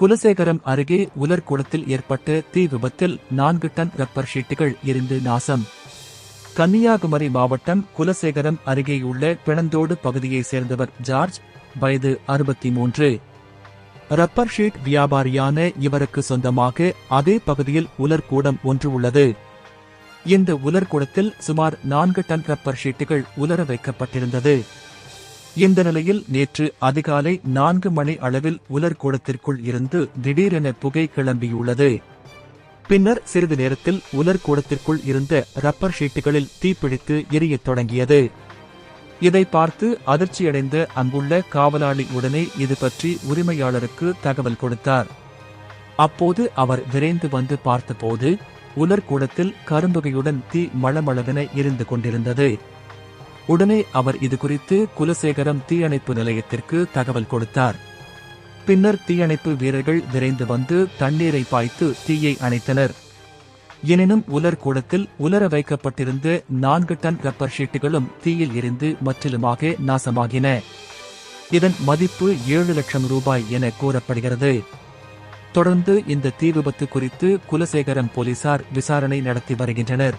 குலசேகரம் அருகே உலர்குளத்தில் ஏற்பட்ட தீ விபத்தில் 4 டன் ரப்பர் ஷீட்டுகள் எரிந்து நாசம். கன்னியாகுமரி மாவட்டம் குலசேகரம் அருகேயுள்ள பிணந்தோடு பகுதியைச் சேர்ந்தவர் ஜார்ஜ், வயது 63. ரப்பர் ஷீட் வியாபாரியான இவருக்கு சொந்தமாக அதே பகுதியில் உலர்கூடம் ஒன்று உள்ளது. இந்த உலர்கூடத்தில் சுமார் 4 டன் ரப்பர் ஷீட்டுகள் உலர வைக்கப்பட்டிருந்தது. இந்த நிலையில் நேற்று அதிகாலை 4 மணி அளவில் உலர்கூடத்திற்குள் இருந்து திடீரென புகை கிளம்பியுள்ளது. பின்னர் சிறிது நேரத்தில் உலர்கூடத்திற்குள் இருந்த ரப்பர் ஷீட்டுகளில் தீப்பிடித்து எரியத் தொடங்கியது. இதை பார்த்து அதிர்ச்சியடைந்த அங்குள்ள காவலாளி உடனே இது பற்றி உரிமையாளருக்கு தகவல் கொடுத்தார். அப்போது அவர் விரைந்து வந்து பார்த்தபோது உலர்கூடத்தில் கரும்புகையுடன் தீ மளமளவென எரிந்து கொண்டிருந்தது. உடனே அவர் இதுகுறித்து குலசேகரம் தீயணைப்பு நிலையத்திற்கு தகவல் கொடுத்தார். பின்னர் தீயணைப்பு வீரர்கள் விரைந்து வந்து தண்ணீரை பாய்த்து தீயை அணைத்தனர். எனினும் உலர்கூடத்தில் உலர வைக்கப்பட்டிருந்த 4 டன் ரப்பர் ஷீட்டுகளும் தீயில் எரிந்து முற்றிலுமாக நாசமாகின. இதன் மதிப்பு 7 லட்சம் ரூபாய் என கூறப்படுகிறது. தொடர்ந்து இந்த தீ விபத்து குறித்து குலசேகரம் போலீசார் விசாரணை நடத்தி வருகின்றனர்.